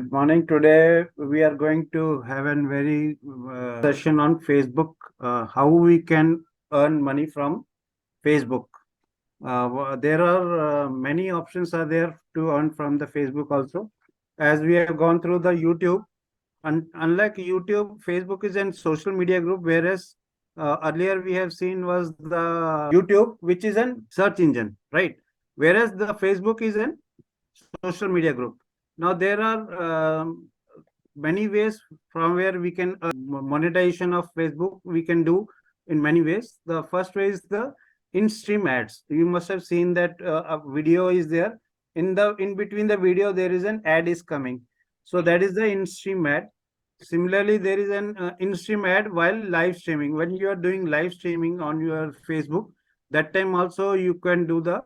Good morning. Today we are going to have a very session on Facebook, how we can earn money from Facebook. There are many options are there to earn from the Facebook also. As we have gone through the YouTube, unlike YouTube, Facebook is a social media group, whereas earlier we have seen was the YouTube, which is a search engine, right? Whereas the Facebook is a social media group. Now there are many ways from where we can monetization of Facebook we can do in many ways. The first way is the in-stream ads. You must have seen that a video is there. In between the video there is an ad is coming. So that is the in-stream ad. Similarly, there is an in-stream ad while live streaming. When you are doing live streaming on your Facebook, that time also you can do the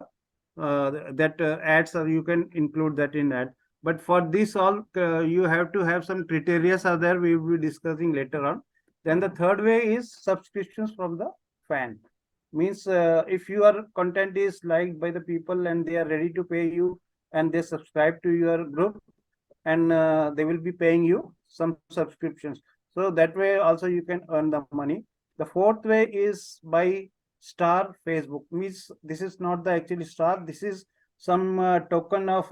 that ads, or you can include that in ad. But for this all, you have to have some criteria are there. We will be discussing later on. Then the third way is subscriptions from the fan. Means if your content is liked by the people and they are ready to pay you and they subscribe to your group, and they will be paying you some subscriptions. So that way also you can earn the money. The fourth way is by star Facebook. Means this is not the actually star. This is some token of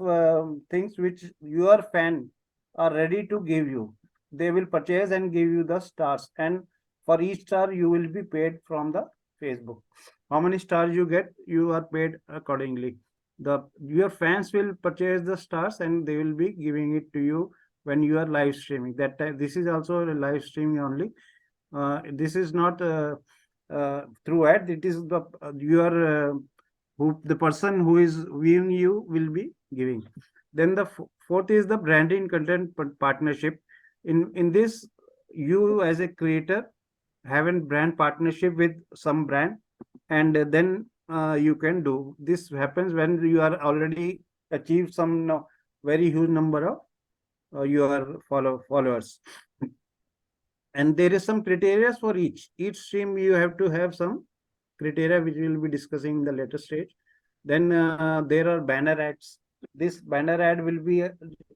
things which your fan are ready to give you. They will purchase and give you the stars, and for each star you will be paid from the Facebook. How many stars you get, you are paid accordingly. Your fans will purchase the stars and they will be giving it to you when you are live streaming. That time, this is also a live streaming only. This is not through ad. It is the your who the person who is viewing you will be giving. Then the fourth is the branding content partnership. In this, you as a creator have a brand partnership with some brand, and then you can do this. Happens when you are already achieved some very huge number of your followers. And there is some criteria for each stream. You have to have some criteria which we will be discussing in the later stage. Then there are banner ads. This banner ad will be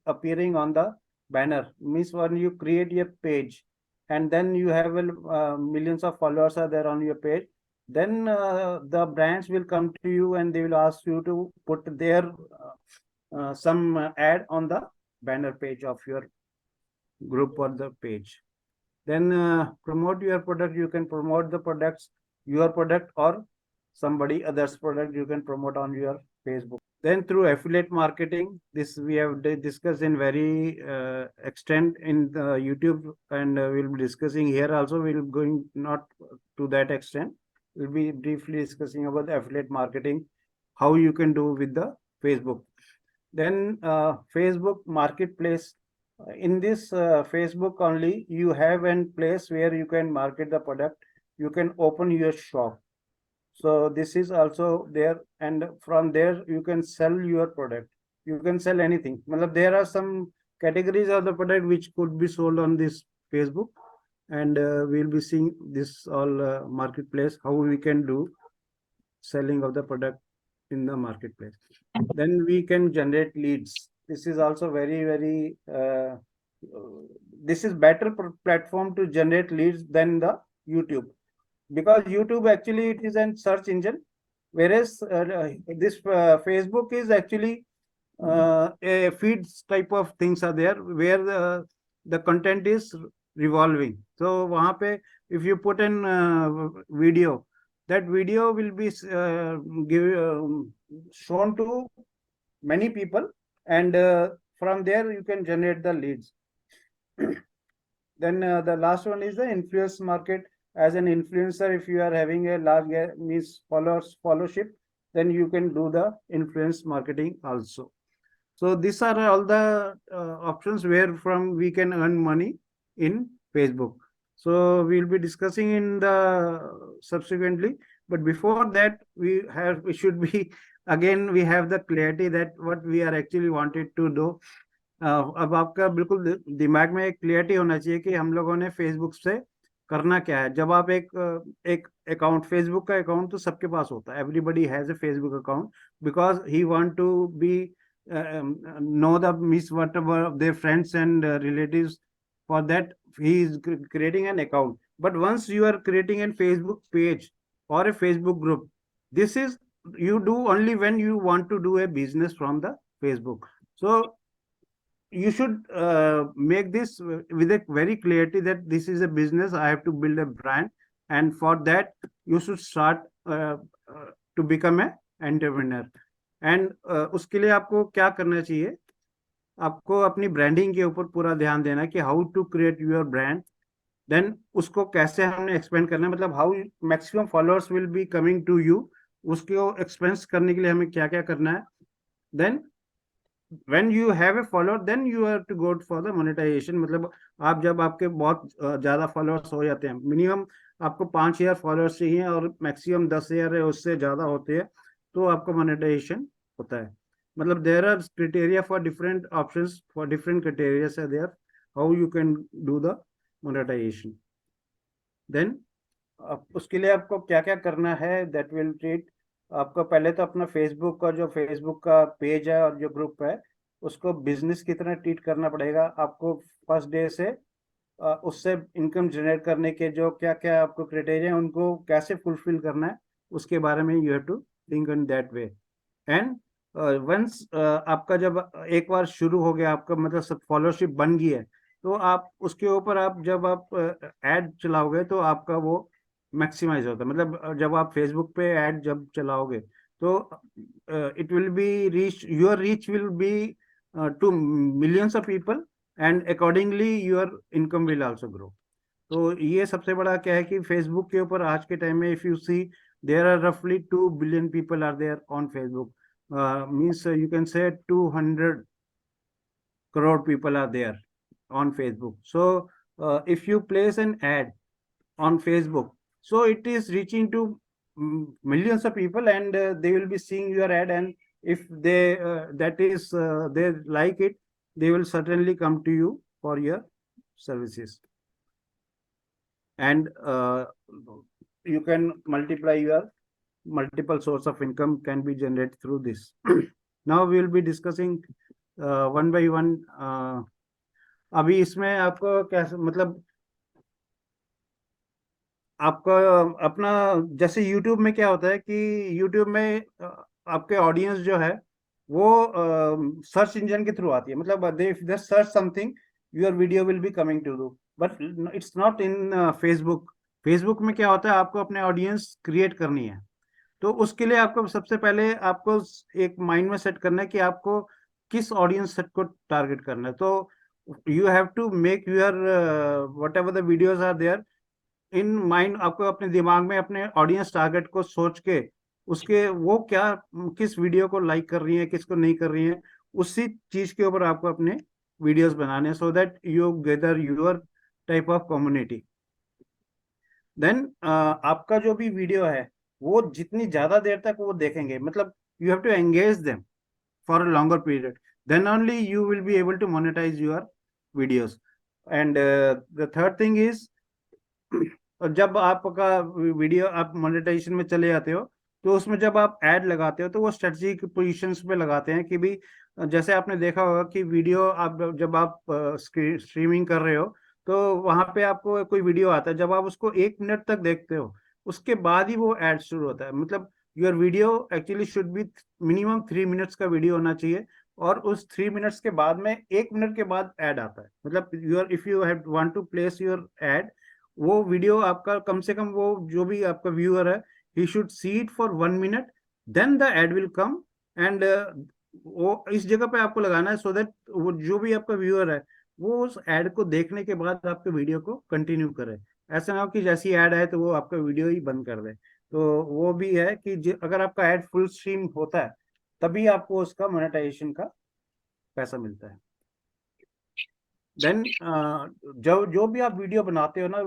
appearing on the banner. Means when you create a page and then you have millions of followers are there on your page, then the brands will come to you and they will ask you to put their some ad on the banner page of your group or the page. Then promote your product. You can promote the products, your product or somebody other's product you can promote on your Facebook. Then through affiliate marketing, this we have discussed in very extent in the YouTube, and we'll be discussing here also. We'll going not to that extent. We'll be briefly discussing about the affiliate marketing, how you can do with the Facebook. Then Facebook marketplace. In this Facebook only, you have a place where you can market the product. You can open your shop. So this is also there, and from there you can sell your product. You can sell anything. There are some categories of the product which could be sold on this Facebook, and we'll be seeing this all marketplace, how we can do selling of the product in the marketplace. Then we can generate leads. This is also very this is better platform to generate leads than the YouTube, because YouTube actually it is a search engine, whereas this Facebook is actually a feeds type of things are there where the content is revolving. So वहाँ पे if you put in video, that video will be shown to many people, and from there you can generate the leads. Then the last one is the influence market. As an influencer, if you are having a large means followership, then you can do the influence marketing also. So these are all the options where from we can earn money in Facebook. So we'll be discussing in the subsequently, but before that we should be again we have the clarity that what we are actually wanted to do. अब आपका बिल्कुल दिमाग में एक clarity होना चाहिए कि हम लोगों ने फेसबुक से करना क्या है. जब आप एक अकाउंट, फेसबुक का अकाउंट तो सबके पास होता है. Everybody has a Facebook account because he want to be know the miss whatever of their friends and relatives. For that, he is creating an account. But once you are creating a Facebook page or a Facebook group, this is you do only when you want to do a business from the Facebook. So you should make this with a very clarity that this is a business. I have to build a brand, and for that you should start to become a entrepreneur. And उसके लिए आपको क्या करना चाहिए, आपको अपनी branding के ऊपर पूरा ध्यान देना कि how to create your brand, then उसको कैसे हमने एक्सपेंड करना है, मतलब how maximum followers will be coming to you, उसको एक्सपेंस करने के लिए हमें क्या क्या करना है. Then when you have a follower, then you have to go for the monetization. मतलब आप जब आपके बहुत ज्यादा फॉलोअर्स हो जाते हैं, मिनिमम आपको 5,000 फॉलोअर्स चाहिए और मैक्सिमम 10,000 है उससे ज्यादा होते हैं, तो आपको मोनेटाइजेशन होता है. मतलब there are criteria for different options, for different criteria है there how you can do the monetization. Then उसके लिए आपको क्या क्या करना है, दैट विल ट्रीट. आपको पहले तो अपना फेसबुक का जो फेसबुक का पेज है और जो ग्रुप है उसको बिजनेस की तरह ट्रीट करना पड़ेगा आपको. फर्स्ट डे से उससे इनकम जनरेट करने के जो क्या क्या आपको क्राइटेरिया है उनको कैसे फुलफिल करना है, उसके बारे में you have to think in that way. And once आपका जब एक बार शुरू हो गया, आपका मतलब सब फॉलोअरशिप बन गई है, तो आप उसके ऊपर आप जब आप एड चलाओगे तो आपका वो मैक्सिमाइज होता है. मतलब जब आप फेसबुक पे एड जब चलाओगे तो it will be reach, your reach will be to millions of people, and accordingly your income will also grow. तो ये सबसे बड़ा क्या है कि फेसबुक के ऊपर आज के टाइम में if you see there are रफली 2 billion people are there on Facebook. Means you can say 200 crore people are there on Facebook. So if you place an ad on Facebook, so it is reaching to millions of people, and they will be seeing your ad, and if they that is they like it, they will certainly come to you for your services. And you can multiply your multiple source of income can be generated through this. Now we will be discussing one by one. अभी इसमें आपको क्या मतलब आपका अपना जैसे YouTube में क्या होता है कि YouTube में आपके ऑडियंस जो है वो सर्च इंजन के थ्रू आती है. मतलब they search something, your video will be coming to you. But it's not in Facebook. Facebook में क्या होता है, आपको अपने ऑडियंस क्रिएट करनी है. तो उसके लिए आपको सबसे पहले आपको एक माइंड में सेट करना है कि आपको किस ऑडियंस सेट को टारगेट करना है. तो you have to make your whatever the videos are there in mind. आपको अपने दिमाग में अपने ऑडियंस टारगेट को सोच के उसके वो क्या किस वीडियो को लाइक कर रही है, किसको नहीं कर रही है, उसी चीज के ऊपर आपको अपने वीडियोस बनाने, so that you gather your type of community. Then आपका जो भी वीडियो है वो जितनी ज्यादा देर तक वो देखेंगे, मतलब you have to engage them for a longer period, then only you will be able to monetize your videos. And the third thing is जब आपका वीडियो आप मोनेटाइजेशन में चले जाते हो तो उसमें जब आप ऐड लगाते हो तो वो स्ट्रेटजिक पोजीशंस पे लगाते हैं कि भी जैसे आपने देखा होगा कि वीडियो आप जब आप स्ट्रीमिंग कर रहे हो तो वहां पे आपको कोई वीडियो आता है, जब आप उसको 1 मिनट तक देखते हो उसके बाद ही वो ऐड शुरू होता है. मतलब your video actually should be minimum 3 minutes का वीडियो होना चाहिए, और उस 3 मिनट्स के बाद में 1 मिनट के बाद ऐड आता है. मतलब your if you have want to place your ad, वो वीडियो आपका कम से कम वो जो भी आपका व्यूअर है ही should see it for 1 minute, then the ad will come. And वो इस जगह पे आपको लगाना है सो दैट वो जो भी आपका व्यूअर है वो उस एड को देखने के बाद आपके वीडियो को कंटिन्यू करे. ऐसा ना हो कि जैसी एड आए तो वो आपका वीडियो ही बंद कर दे. तो वो भी है कि अगर आपका एड फुल स्ट्रीम होता है तभी आपको उसका मोनेटाइजेशन का पैसा मिलता है. देन जो भी आप वीडियो बनाते हो ना,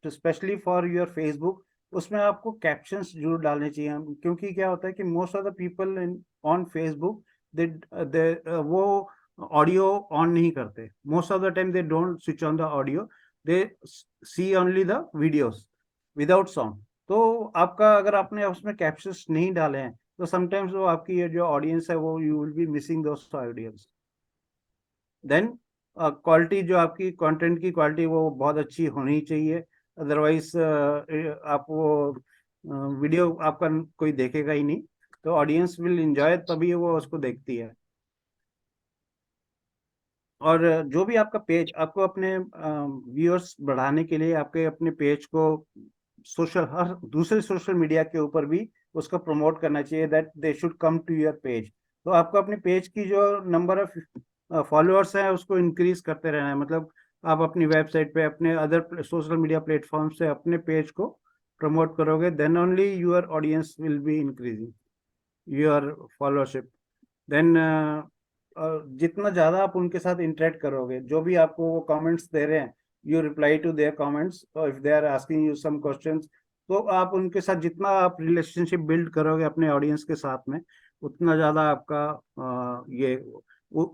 स्पेशली फॉर योर फेसबुक, उसमें आपको कैप्शंस जरूर डालने चाहिए. क्योंकि क्या होता है कि most of the people on Facebook they वो ऑडियो ऑन नहीं करते. Most of the time they don't switch on the audio, they see only the videos without sound. तो आपका अगर आपने उसमें कैप्शंस नहीं डाले हैं तो समटाइम्स वो आपकी ये जो ऑडियंस है वो you will be missing those audience. Then quality, जो आपकी कंटेंट की क्वालिटी वो बहुत अच्छी होनी चाहिए. अदरवाइज आप वो वीडियो आपका कोई देखेगा ही नहीं. तो ऑडियंस विल एंजॉय, तभी वो उसको देखती है. और जो भी आपका पेज, आपको अपने व्यूअर्स बढ़ाने के लिए आपके अपने पेज को सोशल, हर दूसरे सोशल मीडिया के ऊपर भी उसको प्रमोट करना चाहिए, that they should come to your page. तो आपको अपने पेज की जो नंबर ऑफ फॉलोअर्स है उसको इंक्रीज करते रहना है. मतलब आप अपनी वेबसाइट पे, अपने अदर सोशल मीडिया प्लेटफॉर्म से अपने पेज को प्रमोट करोगे, then only your audience will be increasing your followership. Then जितना ज्यादा आप उनके साथ इंटरेक्ट करोगे, जो भी आपको वो कमेंट्स दे रहे हैं, you reply to their comments. If they are asking you some questions, तो आप उनके साथ जितना आप रिलेशनशिप बिल्ड करोगे अपने ऑडियंस के साथ में, उतना ज्यादा आपका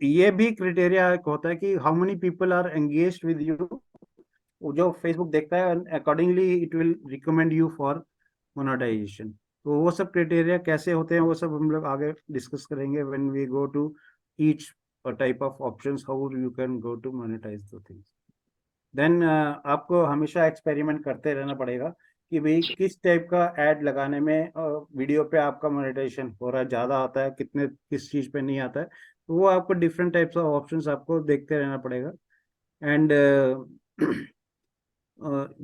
ये भी क्राइटेरिया होता है कि how many people are engaged with you. जो फेसबुक देखता है, accordingly it will recommend you for monetization. तो वो सब क्राइटेरिया कैसे होते हैं वो सब हम लोग आगे डिस्कस करेंगे when we go to each type of options, how you can go to monetize the things. Then आपको हमेशा एक्सपेरिमेंट करते रहना पड़ेगा कि भाई किस टाइप का एड लगाने में वीडियो पे आपका मोनेटाइजेशन हो रहा है, ज़्यादा आता है, कितने किस चीज़ पे नहीं आता है. तो वो आपको डिफरेंट टाइप्स ऑफ ऑप्शंस आपको देखते रहना पड़ेगा. एंड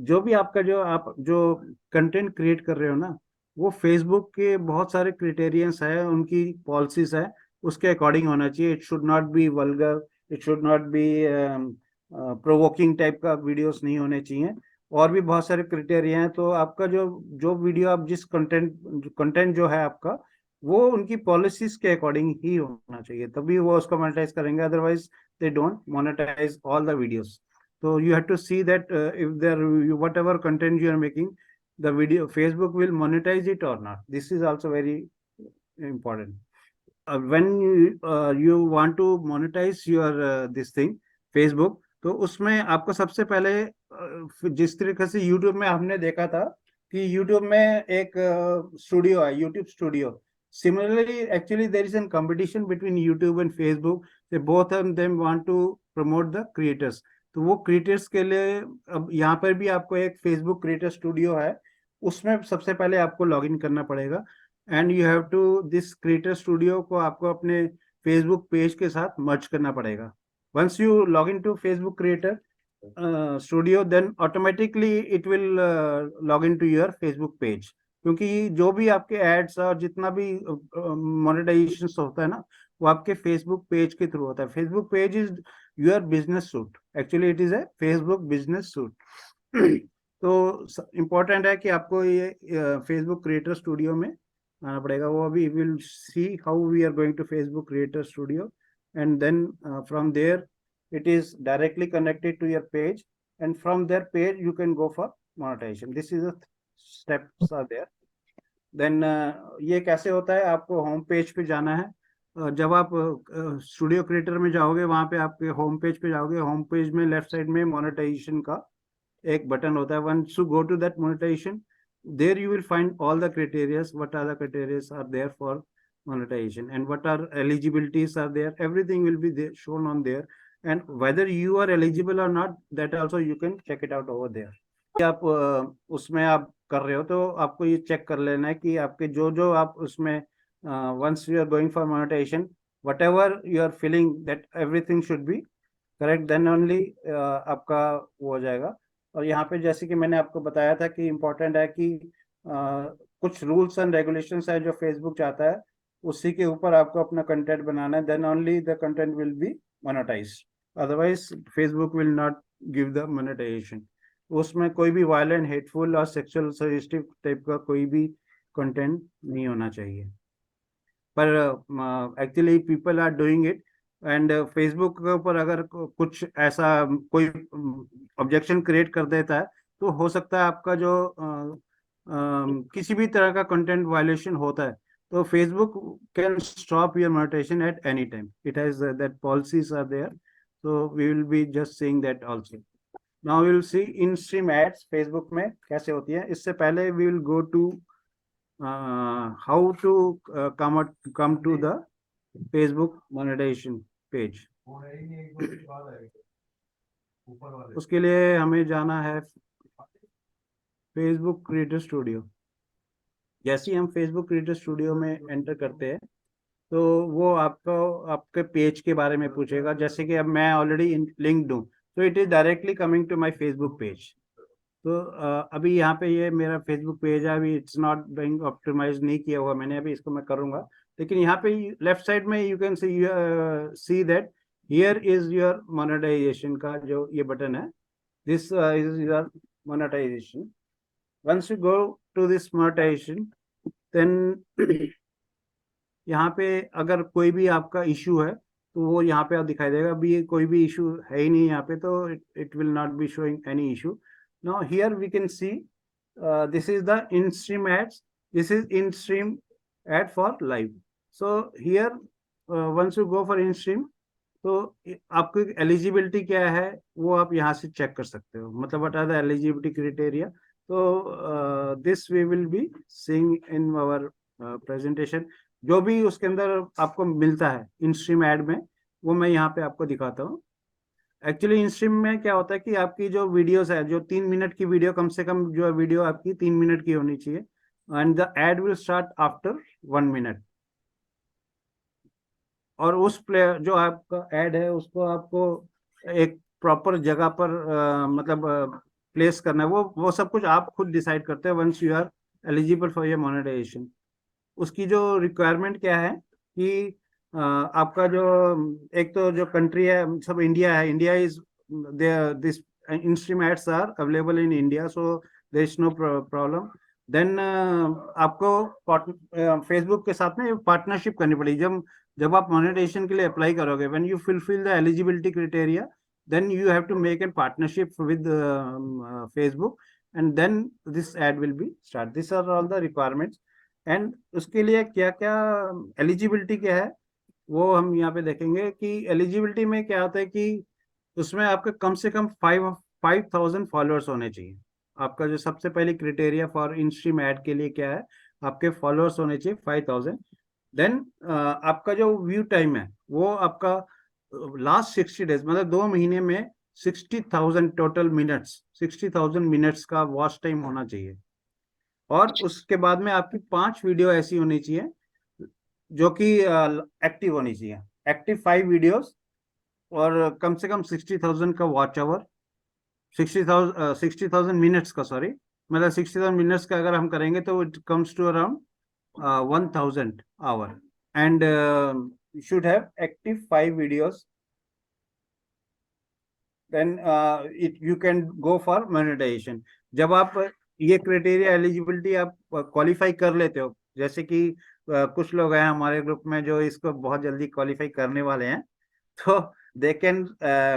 जो भी आपका जो आप जो कंटेंट क्रिएट कर रहे हो ना, वो फेसबुक के बहुत सारे क्राइटेरियंस है, उनकी पॉलिसीज है, उसके अकॉर्डिंग होना चाहिए. It should not be vulgar, it should not be provoking type का वीडियोस नहीं होने चाहिए. और भी बहुत सारे क्राइटेरिया हैं. तो आपका जो जो वीडियो, आप जिस कंटेंट जो है आपका, वो उनकी पॉलिसीज के अकॉर्डिंग ही होना चाहिए, तभी वो उसको मोनेटाइज करेंगे. Otherwise they don't monetize all the videos. So you have to see that if there whatever content you are making, the video Facebook will monetize it or not. This is also very important. When you want to monetize your this thing Facebook, तो उसमें आपको सबसे पहले जिस तरीके से YouTube में हमने देखा था कि YouTube में एक स्टूडियो है, YouTube studio. Similarly, actually there is a competition between YouTube and Facebook. They both of them want to promote the creators. तो वो क्रिएटर्स के लिए अब यहाँ पर भी आपको एक फेसबुक क्रिएटर स्टूडियो है, उसमें सबसे पहले आपको लॉगिन करना पड़ेगा. And you have to this creator studio को आपको अपने फेसबुक पेज के साथ मर्ज करना पड़ेगा. Once you log in to Facebook creator studio, then automatically it will log in to your Facebook page. क्योंकि जो भी आपके एड्स और जितना भी मोनेटाइजेशन होता है ना, वो आपके फेसबुक पेज के थ्रू होता है. Facebook page is your business suit. Actually it is A Facebook business suit. तो इम्पोर्टेंट है कि आपको ये फेसबुक क्रिएटर स्टूडियो में आना पड़ेगा. वो अभी will see how we are going to Facebook creator studio, and then from there it is directly connected to your page, and from their page you can go for monetization. This is the steps are there. Then ये कैसे होता है, आपको home page पे जाना है. जब आप स्टूडियो क्रिएटर में जाओगे, वहां पे आपके होम पेज पे जाओगे, होम पेज में लेफ्ट साइड में मोनेटाइजेशन का एक बटन होता है. Once you go to that monetization, there you will find all the criteria, what are the criteria are there for monetization, and what are eligibilities are there. Everything will be there, shown on there, and whether you are eligible or not, that also you can check it out over there. आप उसमें आप कर रहे हो तो आपको ये check कर लेना है कि आपके जो जो आप उसमें once you are going for monetization, whatever you are feeling that everything should be correct, then only आपका वो हो जाएगा. और यहाँ पे जैसे कि मैंने आपको बताया था कि इम्पोर्टेंट है कि कुछ रूल्स एंड रेगुलेशंस है जो फेसबुक चाहता है, उसी के ऊपर आपको अपना कंटेंट बनाना है. Then only the content will be monetized. Otherwise Facebook will not give the monetization. उसमें कोई भी वायलेंट, हेटफुल और सेक्सुअल सजेस्टिव टाइप का कोई भी कंटेंट नहीं होना चाहिए. पर actually people are doing it. And Facebook के ऊपर अगर कुछ ऐसा कोई ऑब्जेक्शन क्रिएट कर देता है, तो हो सकता है आपका जो किसी भी तरह का कंटेंट वायलेशन होता है, तो Facebook can stop your monetization at any time. It has that policies are there. so we will be just seeing that also. Now we will see in stream ads Facebook में कैसे होती है. इससे पहले we will go to how to come to the Facebook monetization page. उसके लिए हमें जाना है फेसबुक क्रिएटर स्टूडियो। जैसे ही हम फेसबुक क्रिएटर स्टूडियो में एंटर करते हैं तो वो आपको आपके पेज के बारे में पूछेगा। जैसे कि अब मैं ऑलरेडी लिंक्ड हूँ तो it is directly coming to my Facebook page. तो अभी यहाँ पे ये मेरा फेसबुक पेज है, अभी इट्स नॉट बीइंग ऑप्टिमाइज नहीं किया हुआ मैंने, अभी इसको मैं करूँगा। लेकिन यहाँ पे लेफ्ट साइड में you can see that here is your monetization का जो ये बटन है, this is your monetization. Once you go to this monetization then यहाँ पे अगर कोई भी आपका इशू है तो वो यहाँ पे आप दिखाई देगा। अभी ये कोई भी इशू है ही नहीं यहाँ पे, तो it will not be showing any issue. Now here we can see this is the in stream ads, this is in stream ad for live. So here once you go for in stream तो आपकी eligibility क्या है वो आप यहाँ से check कर सकते हो, मतलब what are the eligibility criteria. तो this we will be seeing in our presentation. जो भी उसके अंदर आपको मिलता है इन स्ट्रीम ऐड में वो मैं यहाँ पे आपको दिखाता हूँ। एक्चुअली इन स्ट्रीम में क्या होता है कि आपकी जो वीडियोस है, जो 3 मिनट की वीडियो, कम से कम जो वीडियो आपकी 3 मिनट की होनी चाहिए, and the ad will start after 1 minute. और उस प्ले जो आपका ऐड है उसको आपको एक प्रॉपर जगह पर मतलब प्लेस करना है, वो सब कुछ आप खुद डिसाइड करते हैं once you are eligible for your monetization. उसकी जो रिक्वायरमेंट क्या है कि आपका जो एक तो जो कंट्री है सब इंडिया है, India is this in stream ads are available in India, so there is no problem. Then आपको फेसबुक के साथ में पार्टनरशिप करनी पड़ेगी। जब जब आप मोनेटाइजेशन के लिए अप्लाई करोगे, when you fulfil the eligibility criteria, then you have to make a partnership with Facebook, and then this ad will be start. These are all the requirements, and उसके लिए क्या क्या एलिजिबिलिटी क्या है वो हम यहाँ पे देखेंगे। कि एलिजिबिलिटी में क्या होता है कि उसमें आपके कम से कम 5,000 फॉलोअर्स होने चाहिए। आपका जो सबसे पहले criteria for in stream add के लिए क्या है, आपके फॉलोअर्स होने चाहिए 5,000। देन आपका जो व्यू टाइम है वो आपका लास्ट 60 डेज मतलब 2 महीने में 60,000 टोटल मिनट्स, 60,000 मिनट्स का वॉच टाइम होना चाहिए। और उसके बाद में आपकी 5 वीडियो ऐसी होनी चाहिए जो कि एक्टिव होनी चाहिए, एक्टिव 5 वीडियोस, और कम से कम 60,000 का वॉच आवर, 60,000 मिनट्स का, सॉरी, मतलब 60,000 मिनट्स का अगर हम करेंगे तो it comes to around 1,000 hour, and should have active 5 videos, then you can go for monetization। जब आप ये क्राइटेरिया एलिजिबिलिटी आप क्वालिफाई कर लेते हो, जैसे कि कुछ लोग हैं हमारे ग्रुप में जो इसको बहुत जल्दी क्वालिफाई करने वाले हैं, तो they can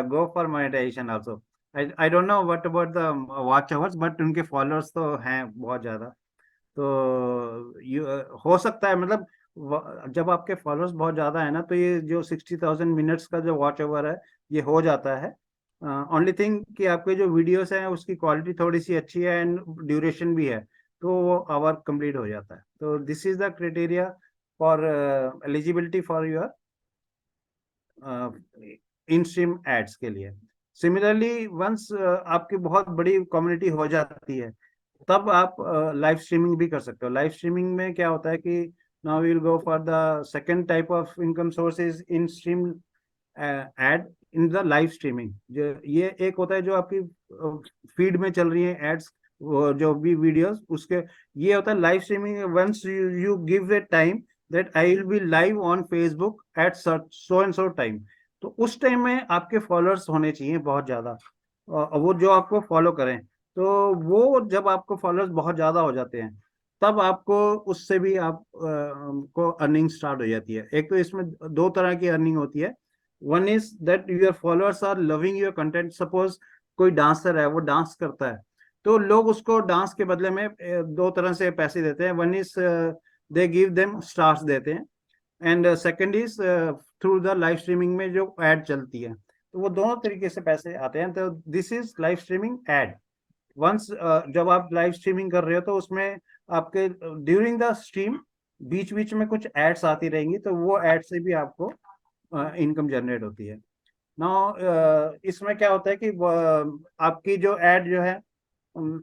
go for monetization also. I don't know what about the watch hours, but उनके फॉलोअर्स तो हैं बहुत ज्यादा। तो हो सकता है, मतलब जब आपके फॉलोअर्स बहुत ज्यादा है ना तो ये जो 60,000 मिनट्स का जो वॉच ओवर है ये हो जाता है। ओनली थिंग कि आपके जो वीडियोस हैं उसकी क्वालिटी थोड़ी सी अच्छी है एंड ड्यूरेशन भी है, तो वो आवर कंप्लीट हो जाता है। तो this is the criteria for eligibility for your in stream ads के लिए। सिमिलरली वंस आपकी बहुत बड़ी कम्युनिटी हो जाती है तब आप लाइव स्ट्रीमिंग भी कर सकते हो। लाइव स्ट्रीमिंग में क्या होता है कि now we will go for the second type of income sources in stream ad in the live streaming. जो ये एक होता है जो आपकी फीड में चल रही है एड्स, जो भी वीडियोस उसके, ये होता है live streaming. Once you give a time that I will be live on Facebook at so and so time, तो उस टाइम में आपके फॉलोअर्स होने चाहिए बहुत ज्यादा, वो जो आपको फॉलो करें। तो वो जब आपको फॉलोअर्स बहुत ज्यादा हो जाते हैं तब आपको उससे भी आप को अर्निंग स्टार्ट हो जाती है। एक तो इसमें 2 तरह की अर्निंग होती है। One is that your followers are loving your content. Suppose कोई डांसर है, वो डांस करता है तो लोग उसको डांस के बदले में 2 तरह से पैसे देते हैं। One is they give them stars देते हैं, and second is through the live streaming में जो एड चलती है, तो वो दोनों तरीके से पैसे आते हैं। तो this is live streaming ad. Once जब आप लाइव स्ट्रीमिंग कर रहे हो तो उसमें आपके ड्यूरिंग द स्ट्रीम बीच बीच में कुछ एड्स आती रहेंगी, तो वो एड से भी आपको इनकम जनरेट होती है। नाउ इसमें क्या होता है कि आपकी जो एड जो है अम,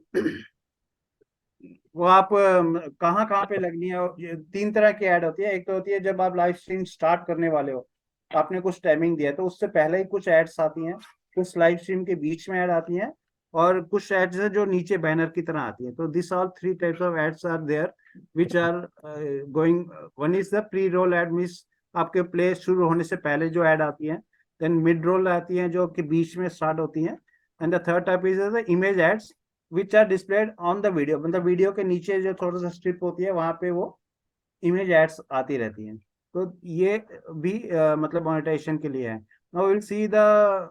वो आप कहाँ कहाँ पे लगनी है। ये 3 तरह की ऐड होती है। एक तो होती है जब आप लाइव स्ट्रीम स्टार्ट करने वाले हो, आपने कुछ टाइमिंग दिया है, तो उससे पहले ही कुछ एड्स आती हैं, कुछ लाइव स्ट्रीम के बीच में ऐड आती हैं, और कुछ एड्स है जो नीचे बैनर की तरह आती है। तो this all 3 types of ads are there which are going. One is the pre roll ad, means आपके प्ले शुरू होने से पहले जो ऐड आती है। देन मिड रोल आती है जो कि बीच में स्टार्ट होती हैं। And the third type is the image ads which are displayed on the video, मतलब वीडियो के नीचे जो थोड़ा सा स्ट्रिप होती है वहां पे वो इमेज एड्स आती रहती हैं। तो ये भी मतलब मोनेटाइजेशन के लिए है। नाउ विल सी द,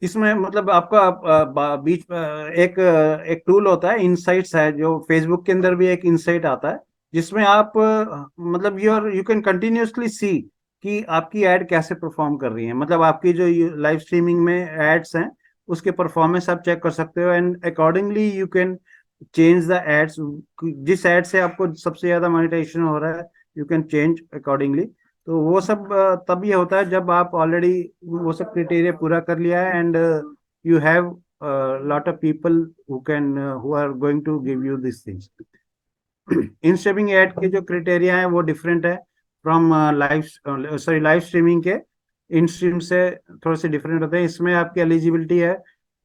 इसमें मतलब आपका बीच एक टूल होता है, इनसाइट्स है, जो फेसबुक के अंदर भी एक इनसाइट आता है, जिसमें आप मतलब यू कैन कंटिन्यूअसली सी कि आपकी एड कैसे परफॉर्म कर रही है। मतलब आपकी जो लाइव स्ट्रीमिंग में एड्स हैं उसके परफॉर्मेंस आप चेक कर सकते हो, and accordingly you can change the ads. जिस एड से आपको सबसे ज्यादा मोनेटाइजेशन हो रहा है, यू कैन चेंज अकॉर्डिंगली। तो वो सब तब ये होता है जब आप ऑलरेडी वो सब क्राइटेरिया पूरा कर लिया है, and you have lot of people who are going to give you this things. In streaming ad के जो क्राइटेरिया है वो डिफरेंट है फ्रॉम लाइव स्ट्रीमिंग के। इन स्ट्रीम से थोड़े से डिफरेंट होते हैं। इसमें आपकी एलिजिबिलिटी है,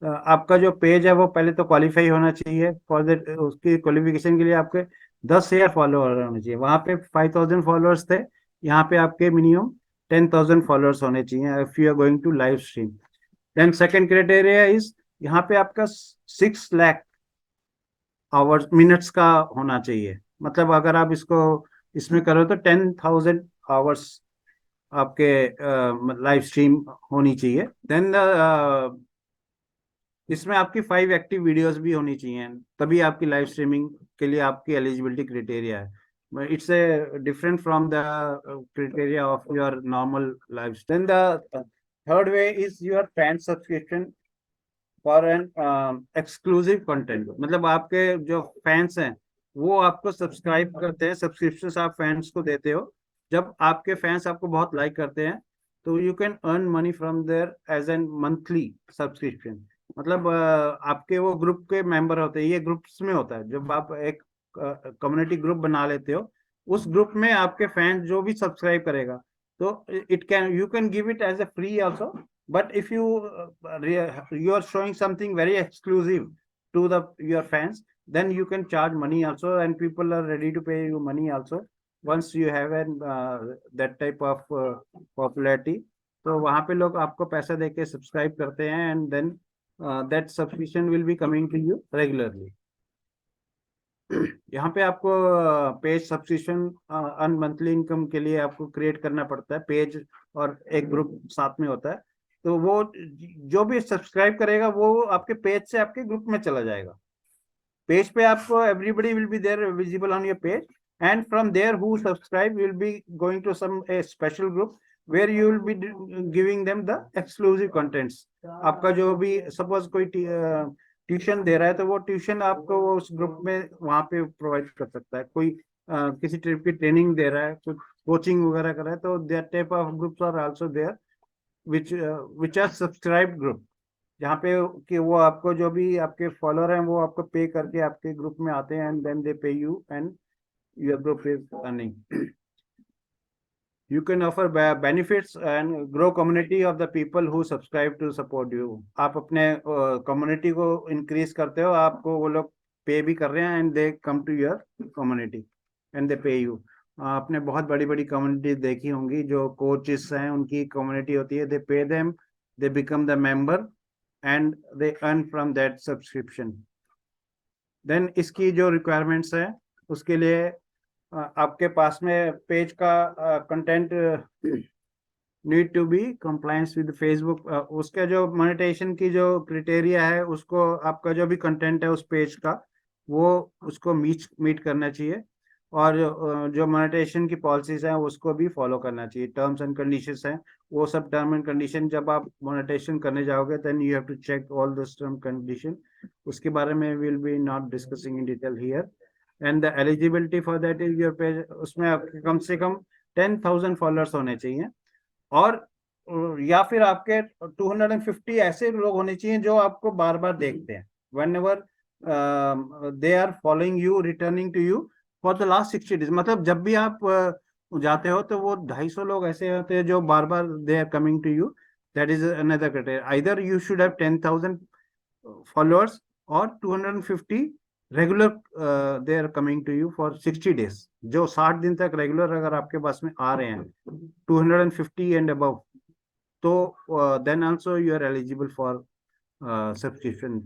आपका जो पेज है वो पहले तो क्वालिफाई होना चाहिए। फॉर द उसकी क्वालिफिकेशन के लिए आपके 10,000 फॉलोअर होने चाहिए। वहाँ पे 5,000 फॉलोअर्स थे, यहाँ पे आपके मिनिमम 10,000 फॉलोअर्स होने चाहिए if you are going to live stream. Then second criteria is, यहाँ पे आपका 6 लाख आवर्स मिनट्स का होना चाहिए। मतलब अगर आप इसको इसमें करो तो 10,000 आवर्स आपके लाइव स्ट्रीम होनी चाहिए। देन इसमें आपकी 5 एक्टिव वीडियोस भी होनी चाहिए, तभी आपकी लाइव स्ट्रीमिंग के लिए आपकी एलिजिबिलिटी क्राइटेरिया है। It's a different from the criteria of your normal live. Then the third way is your fan subscription for an exclusive content. मतलब आपके जो फैंस हैं वो आपको सब्सक्राइब करते हैं, सब्सक्रिप्शन आप फैंस को देते हो। जब आपके फैंस आपको बहुत लाइक करते हैं तो you can earn money from there as an monthly subscription. मतलब आपके वो ग्रुप के मेंबर होते हैं, ये ग्रुप्स में होता है। जब आप एक कम्युनिटी ग्रुप बना लेते हो, उस ग्रुप में आपके फैंस जो भी सब्सक्राइब करेगा, तो it can you can give it as a free also. But if you are showing something very exclusive to the your fans, then you can charge money also, and people are ready to pay you money also once you have an that type of popularity. तो वहाँ पे लोग आपको पैसा देके subscribe करते हैं, and then that subscription will be coming to you regularly. यहाँ पे आपको पेज सब्सक्रिप्शन अन मंथली इनकम के लिए आपको क्रिएट करना पड़ता है पेज, और एक ग्रुप साथ में होता है। तो वो जो भी सब्सक्राइब करेगा वो आपके पेज से आपके ग्रुप में चला जाएगा। पेज पे आपको everybody will be there visible on your page, and from there who subscribe will be going to some a special group where you will be giving them the exclusive contents. आपका जो भी suppose कोई tuition दे रहा है, तो वो tuition आपको वो उस ग्रुप में वहां पे प्रोवाइड कर सकता है। कोई किसी टाइप की ट्रेनिंग दे रहा है, कुछ कोचिंग वगैरह कर रहा है, तो that type of groups are also there which are subscribe group, जहाँ पे कि वो आपको जो भी आपके फॉलोअर हैं वो आपको पे करके आपके ग्रुप में आते हैं, and then they pay you, and your group is earning. You can offer benefits and grow community of the people who subscribe to support you. आप अपने कम्युनिटी को इंक्रीज करते हो, आपको वो लोग पे भी कर रहे हैं, and they come to your community and they pay you. आपने बहुत बड़ी बड़ी कम्युनिटी देखी होंगी, जो कोचेस हैं उनकी कम्युनिटी होती है, they pay them, they become the member, and they earn from that subscription. Then इसकी जो रिक्वायरमेंट्स है उसके लिए आपके पास में पेज का content need to be compliance with Facebook. उसका जो मोनेटाइजेशन की जो क्राइटेरिया है, उसको आपका जो भी कंटेंट है उस पेज का वो उसको मीट करना चाहिए, और जो मोनेटाइजेशन की पॉलिसीज हैं उसको भी फॉलो करना चाहिए। टर्म्स एंड कंडीशंस हैं, वो सब टर्म एंड कंडीशन जब आप मोनेटाइजेशन करने जाओगे then you have to check all this term condition. उसके बारे में will be not discussing in detail here. And the eligibility for that is your page, उसमें आपके कम से कम 10,000 फॉलोअर्स होने चाहिए, और या फिर आपके 250 ऐसे लोग होने चाहिए जो आपको बार बार देखते हैं, whenever they are following you, returning to you for the last 60 days. मतलब जब भी आप जाते हो तो वो 250 लोग ऐसे होते हैं जो बार बार they are coming to you, that is another criteria. Either you should have 10,000 followers or 250 regular they are coming to you for 60 days, जो 60 दिन तक रेगुलर अगर आपके पास में आ रहे हैं 250 एंड अबव, तो then also you are eligible for subscription.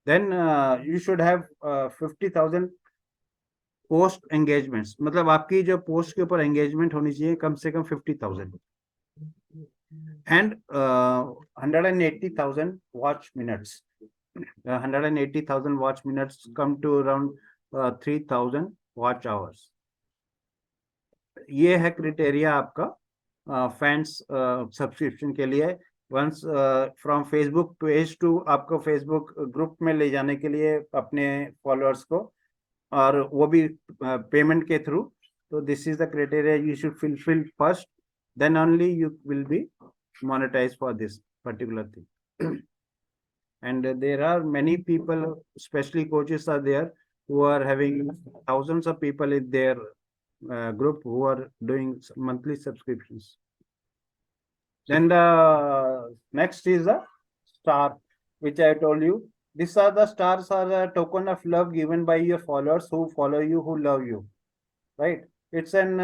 Then you should have 50,000 post engagements, मतलब आपकी जो पोस्ट के ऊपर एंगेजमेंट होनी चाहिए कम से कम 50,000, and 180,000 watch minutes. 180,000 watch minutes come to around 3,000 watch hours. ये है क्राइटेरिया आपका फैंस सब्सक्रिप्शन के लिए। Once from Facebook page to आपको फेसबुक ग्रुप में ले जाने के लिए अपने फॉलोअर्स को, और वो भी पेमेंट के थ्रू। तो this is the criteria you should fulfill first, then only you will be monetized for this particular thing. And there are many people, especially coaches are there, who are having thousands of people in their group who are doing monthly subscriptions. Then the next is the star, which I told you. These are the stars, are the token of love given by your followers who follow you, who love you, right? It's an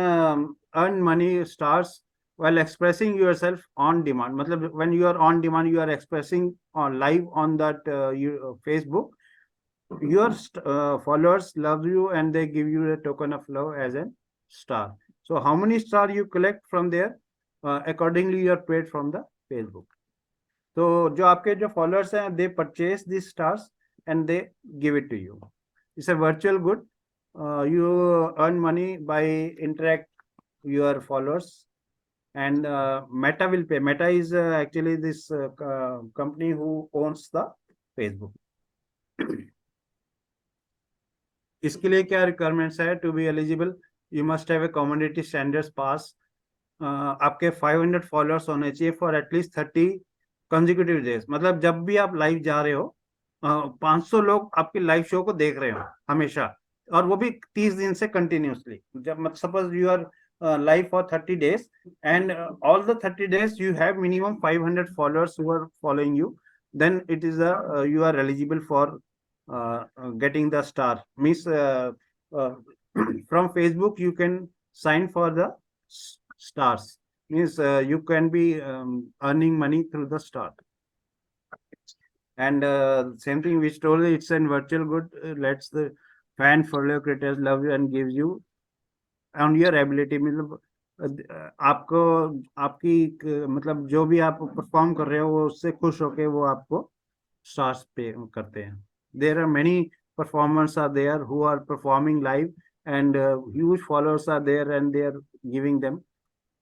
earn money stars while expressing yourself on demand. मतलब when you are on demand, you are expressing on live on that Facebook, your followers love you and they give you a token of love as a star. So how many star you collect from there, accordingly you are paid from the Facebook. तो जो आपके जो followers हैं, they purchase these stars and they give it to you. It's a virtual good. You earn money by interact your followers, and Meta will pay. Meta is actually this company who owns the Facebook. इसके लिए क्या requirements है? To be eligible you must have a community standards pass. आपके 500 followers होने चाहिए for at least 30 consecutive days. मतलब जब भी आप लाइव जा रहे हो 500 लोग आपके लाइव शो को देख रहे हो हमेशा, और वो भी 30 दिन से कंटिन्यूसली। जब suppose you are live for 30 days, and all the 30 days you have minimum 500 followers who are following you, then it is a you are eligible for getting the star. Means from Facebook you can sign for the stars. Means you can be earning money through the star. And same thing which told you, it's a virtual good, lets the fan follow creators love you and gives you on your ability। मतलब आपको आपकी मतलब जो भी आप perform कर रहे हो वो उससे खुश होके वो आपको स्टार्स पे करते हैं। There are many performers are there who are performing live, and huge followers are there and they are giving them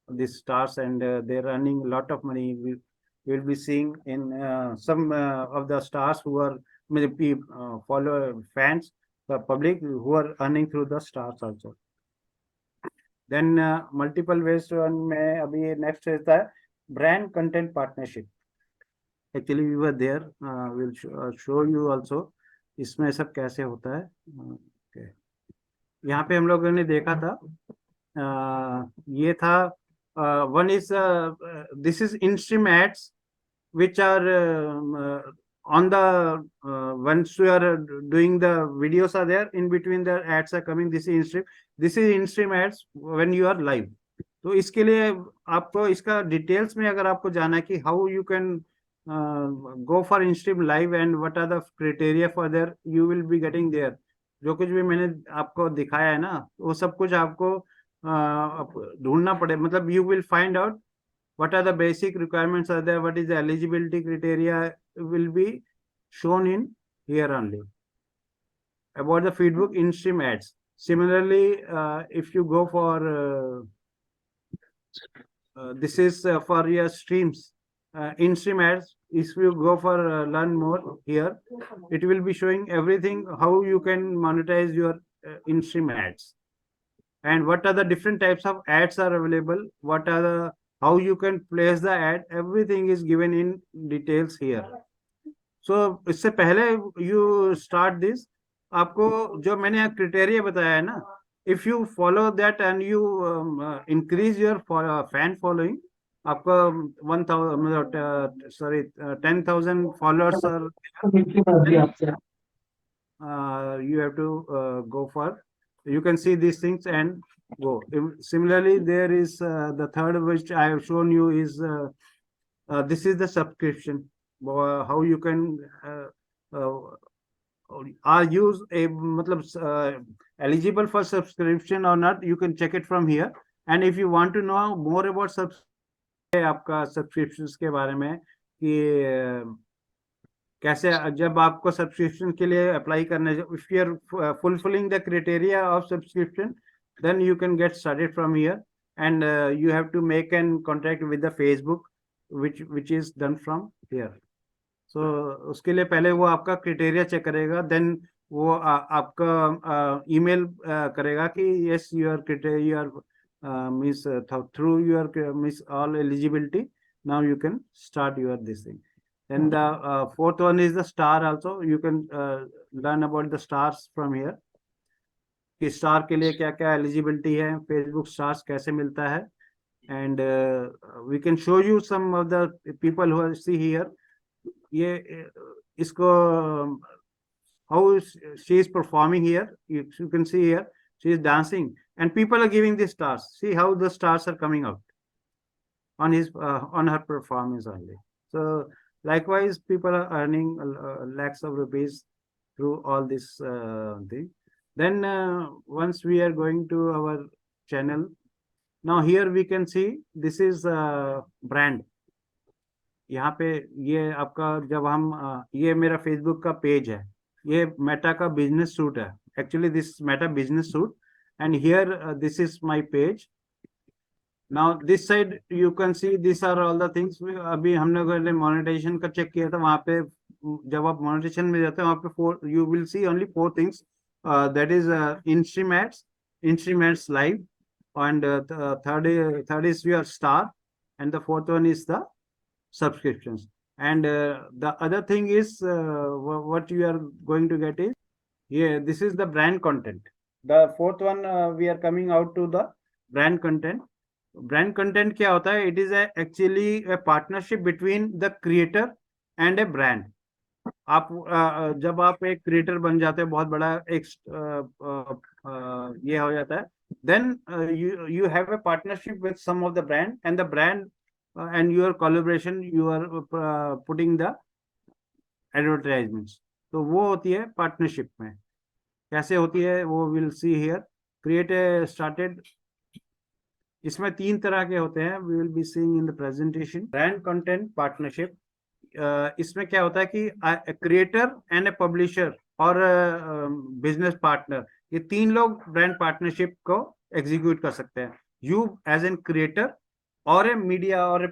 this stars, and they are earning lot of money. we will be seeing in some of the stars who are follow fans, the public who are earning through the stars also. Then multiple ways to earn में अभी next रहता है brand content partnership. Actually we were there, will show you also इसमें सब कैसे होता है। okay. यहाँ पे हम लोगों ने देखा था, ये था one is this is in-stream ads which are on the once you are doing the videos are there, in between the ads are coming. This is in-stream ads when you are live. तो इसके लिए आपको इसका details में अगर आपको जाना है कि how you can go for in-stream live and what are the criteria for there, you will be getting there। जो कुछ भी मैंने आपको दिखाया है ना, वो सब कुछ आपको ढूंढना पड़े। मतलब you will find out what are the basic requirements are there, what is the eligibility criteria will be shown in here only about the Facebook in-stream ads. Similarly, if you go for this is for your streams in-stream ads, if you go for learn more here, it will be showing everything how you can monetize your in-stream ads, and what are the different types of ads are available, what are the how you can place the ad, everything is given in details here. So इससे पहले you start this, आपको जो मैंने criteria बताया है ना, if you follow that and you increase your fan following, आपका 1000 मतलब sorry 10,000 followers are you have to go for, you can see these things and go. Similarly, there is the third which I have shown you is this is the subscription, how you can are use a matlab eligible for subscription or not, you can check it from here. And if you want to know more about आपका subscriptions के बारे में कि कैसे जब आपको subscription के लिए अप्लाई करने, if you are fulfilling the criteria of subscription, then you can get started from here, and you have to make an contact with the Facebook, which is done from here. So उसके लिए पहले वो आपका criteria check करेगा, then वो आपका email करेगा कि yes your criteria means through your means all eligibility, now you can start your this thing. Then the fourth one is the star. Also you can learn about the stars from here, कि star के लिए क्या क्या eligibility है, Facebook stars कैसे मिलता है, and we can show you some of the people who see here, ये इसको how she is performing here, you can see here she is dancing and people are giving the stars. See how the stars are coming out on his on her performance only. So likewise people are earning lakhs of rupees through all this thing. Then once we are going to our channel, now here we can see this is brand. यहाँ पे ये आपका जब हम ये मेरा Facebook का page है, ये मेटा का बिजनेस सूट है, actually this Meta business suit, and here this is my page. Now this side you can see these are all the things. अभी हमने पहले मोनेटाइजेशन का चेक किया था, वहाँ पे जब आप मोनेटाइजेशन में जाते हैं वहाँ पे you will see only 4 things, that is in-stream ads live, and third is your star, and the fourth one is the subscriptions, and the other thing is what you are going to get is this is the brand content. The fourth one we are coming out to the brand content. Brand content क्या होता है? It is actually a partnership between the creator and a brand. आप जब आप एक creator बन जाते हैं, बहुत बड़ा एक ये हो जाता है, then you have a partnership with some of the brand, and the brand and your collaboration you are putting the advertisements. तो वो होती है पार्टनरशिप में. कैसे होती है वो will see here. Create started, इसमें 3 तरह के होते हैं, we will be seeing in the presentation. Brand content partnership, इसमें क्या होता है कि क्रिएटर एंड ए पब्लिशर और बिजनेस पार्टनर, ये 3 लोग ब्रांड पार्टनरशिप को एग्जीक्यूट कर सकते हैं. यू एज एन क्रिएटर और ए मीडिया और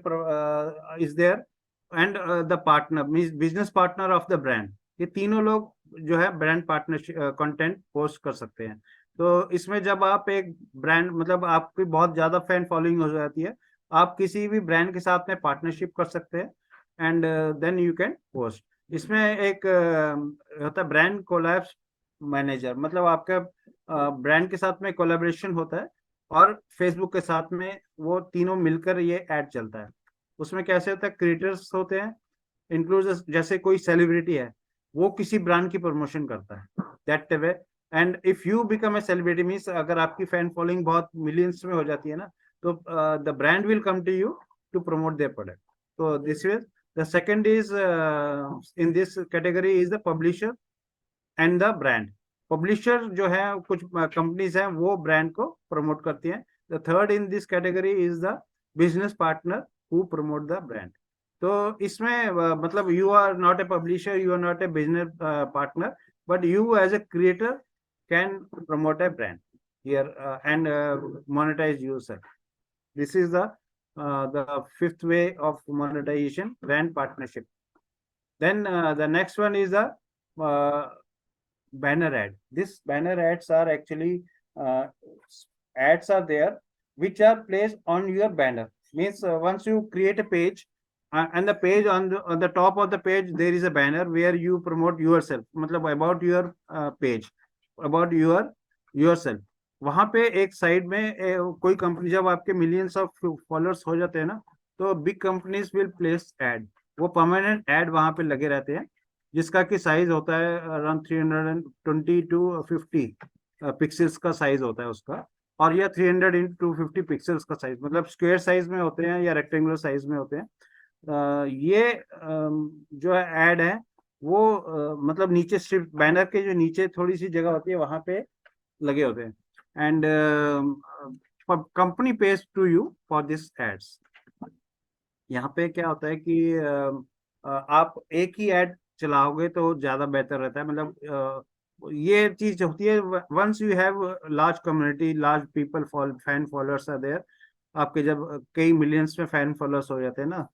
is there, and the partner means business partner of the brand. ये तीनों लोग जो है ब्रांड पार्टनरशिप कंटेंट पोस्ट कर सकते हैं. तो इसमें जब आप एक ब्रांड मतलब आपकी बहुत ज्यादा फैन फॉलोइंग हो जाती है, आप किसी भी ब्रांड के साथ में पार्टनरशिप कर सकते हैं, and then you can post. इसमें एक होता है ब्रांड कोलैब्स मैनेजर, मतलब आपका ब्रांड के साथ में कोलैबोरेशन होता है और फेसबुक के साथ में वो तीनों मिलकर ये ऐड चलता है. उसमें कैसे होता है, क्रिएटर्स होते हैं इंक्लूड, जैसे कोई सेलिब्रिटी है वो किसी ब्रांड की प्रमोशन करता है that way, and if you become a celebrity means अगर आपकी फैन फॉलोइंग बहुत मिलियंस में हो जाती है ना, तो the brand will come to you to promote their product. तो this is the second is in this category is the publisher and the brand. Publisher जो है कुछ कंपनीज हैं वो ब्रांड को प्रमोट करती हैं. The third in this category is the business partner who promote the brand. तो इसमें मतलब you are not a publisher, you are not a business partner, but you as a creator can promote a brand here and monetize yourself. This is the 5th way of monetization, brand partnership. Then the next one is the banner ad. This banner ads are actually ads are there which are placed on your banner. Means once you create a page and the page on the top of the page there is a banner where you promote yourself. मतलब about your page, about yourself. वहां पे एक side में कोई company, जब आपके millions of followers हो जाते हैं ना, तो big companies will place ad. वो परमानेंट एड वहां पे लगे रहते हैं, जिसका कि साइज होता है अराउंड 320 to 50 पिक्सल्स का साइज होता है उसका. और यह 300 into 250 पिक्सल्स का साइज, मतलब स्क्वायर साइज में होते हैं या रेक्टेंगुलर साइज में होते हैं. ये जो एड है वो मतलब नीचे सिर्फ बैनर के जो नीचे थोड़ी सी जगह होती है वहां पे लगे होते हैं. And company pays to you for this ads. यहाँ पे क्या होता है कि आप एक ही एड चलाओगे तो ज्यादा बेहतर रहता है. मतलब ये चीज होती है, once you have large community, large people fan followers are there. आपके जब कई मिलियंस में फैन फॉलोअर्स हो जाते हैं ना,